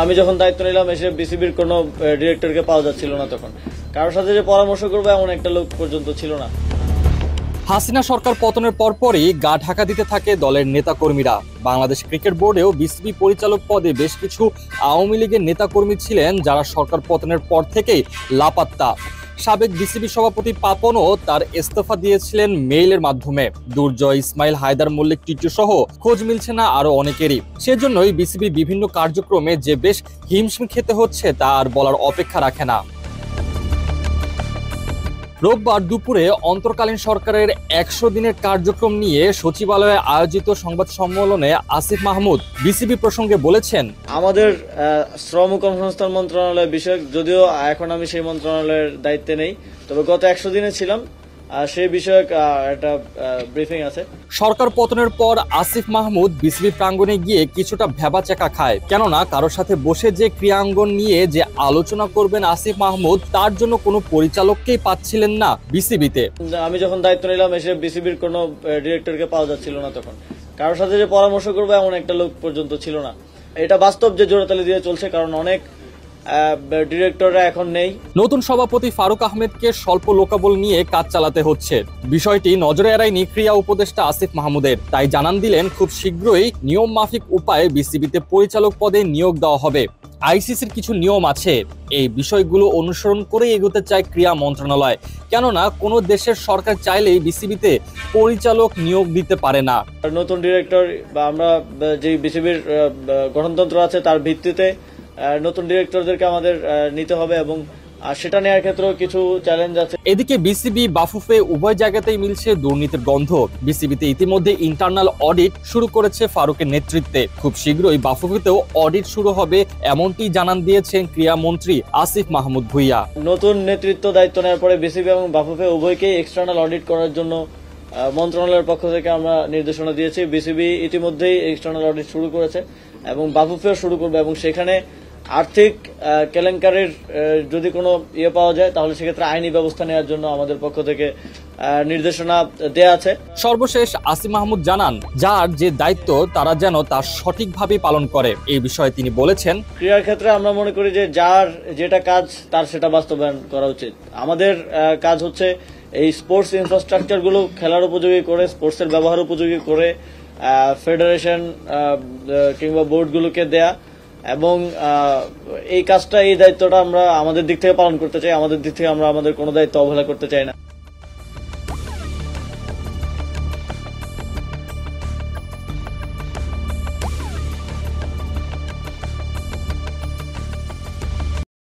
আমি যখন দায়িত্ব নিলাম এসে বিসিবির কোনো ডিরেক্টরকে পাওয়া যাচ্ছিল না, তখন কারোর সাথে যে পরামর্শ করবো এমন একটা লোক পর্যন্ত ছিল না। হাসিনা সরকার পতনের পরপরই গা ঢাকা দিতে থাকে দলের নেতাকর্মীরা। বাংলাদেশ ক্রিকেট বোর্ডেও বিসিবি পরিচালক পদে বেশ কিছু আওয়ামী লীগের নেতাকর্মী ছিলেন যারা সরকার পতনের পর থেকেই লাপাত্তা। সাবেক বিসিবি সভাপতি পাপনও তার ইস্তফা দিয়েছিলেন মেইলের মাধ্যমে। দুর্জয়, ইসমাইল, হায়দার মল্লিক, টিটু সহ খোঁজ মিলছে না আরো অনেকেরই। সেজন্যই বিসিবি বিভিন্ন কার্যক্রমে যে বেশ হিমশিম খেতে হচ্ছে তা আর বলার অপেক্ষা রাখে না। রোববার দুপুরে অন্তর্কালীন সরকারের 100 দিনের কার্যক্রম নিয়ে সচিবালয়ে আয়োজিত সংবাদ সম্মেলনে আসিফ মাহমুদ বিসিবি প্রসঙ্গে বলেছেন, আমাদের শ্রম ও কর্মসংস্থান মন্ত্রণালয় বিষয়ক, যদিও এখন আমি সেই মন্ত্রণালয়ের দায়িত্বে নেই, তবে গত 100 দিনে ছিলাম, সেই বিষয়ক একটা ব্রিফিং আছে। সরকার পতনের পর আসিফ মাহমুদ বিসিবি প্রাঙ্গণে গিয়ে কিছুটা ভেবাচেকা খায়, কেননা কারোর সাথে বসে যে ক্রীড়াঙ্গন নিয়ে যে আলোচনা করবেন আসিফ মাহমুদ, তার জন্য কোনো পরিচালককেই পাচ্ছিলেন না বিসিবিতে। আমি যখন দায়িত্ব নিলাম এসে বিসিবির কোনো ডিরেক্টরকে পাওয়া যাচ্ছিল না, তখন কারোর সাথে যে পরামর্শ করবো এমন একটা লোক পর্যন্ত ছিল না। এটা বাস্তব যে জোড়াতালি দিয়ে চলছে, কারণ অনেক ডিরেক্টররা এখন নেই। নতুন সভাপতি ফারুক আহমেদকে স্বল্প লোকাবল নিয়ে কাজ চালাতে হচ্ছে। বিষয়টি নজরে এড়ায়নি ক্রীড়া উপদেষ্টা আসিফ মাহমুদের, তাই জানান দিলেন খুব শীঘ্রই নিয়ম মাফিক উপায়ে বিসিবিতে পরিচালক পদে নিয়োগ দেওয়া হবে। আইসিসির কিছু নিয়ম আছে, এই বিষয়গুলো অনুসরণ করে এগোতে চায় ক্রীড়া মন্ত্রণালয়, কেননা কোনো দেশের সরকার চাইলেই বিসিবিতে পরিচালক নিয়োগ দিতে পারে না। নতুন ডিরেক্টর বা আমরা যে বিসিবির গঠনতন্ত্র আছে তার ভিত্তিতে নতুন ডিরেক্টরদেরকে আমাদের নিতে হবে, এবং সেটা নেওয়ার ক্ষেত্রেও কিছু চ্যালেঞ্জ আছে। এদিকে বিসিবি বাফুফে উভয় জায়গাতেই মিলছে দুর্নীতির গন্ধ। বিসিবিতে ইতিমধ্যে ইন্টারনাল অডিট শুরু করেছে ফারুকের নেতৃত্বে। খুব শীঘ্রই বাফুফেতেও অডিট শুরু হবে, এমনটি জানান দিয়েছেন ক্রীড়া মন্ত্রী আসিফ মাহমুদ ভুইয়া। নতুন নেতৃত্ব দায়িত্ব নেওয়ার পরে বিসিবি এবং বাফুফে উভয়কেই এক্সটার্নাল অডিট করার জন্য মন্ত্রণালয়ের পক্ষ থেকে আমরা নির্দেশনা দিয়েছি। বিসিবি ইতিমধ্যেই এক্সটার্নাল অডিট শুরু করেছে এবং বাফুফেও শুরু করবে, এবং সেখানে আর্থিক কেলেঙ্কারির যদি কোনো পাওয়া যায় তাহলে সেক্ষেত্রে আইনি ব্যবস্থা নেওয়ার জন্য আমাদের পক্ষ থেকে নির্দেশনা দেয়া আছে। সর্বশেষ আসিফ মাহমুদ জানান, যার যে দায়িত্ব তারা যেন তা সঠিকভাবে পালন করে। এই বিষয়ে তিনি বলেছেন, ক্রীড়ার ক্ষেত্রে আমরা মনে করি যে যার যেটা কাজ তার সেটা বাস্তবায়ন করা উচিত। আমাদের কাজ হচ্ছে এই স্পোর্টস ইনফ্রাস্ট্রাকচার গুলো খেলার উপযোগী করে, স্পোর্টসের ব্যবহার উপযোগী করে ফেডারেশন কিংবা বোর্ডগুলোকে দেয়া, এবং এই কাজটা, এই দায়িত্বটা আমরা আমাদের দিক থেকে পালন করতে চাই। আমাদের দিক থেকে আমরা আমাদের কোনো দায়িত্ব অবহেলা করতে চাই না।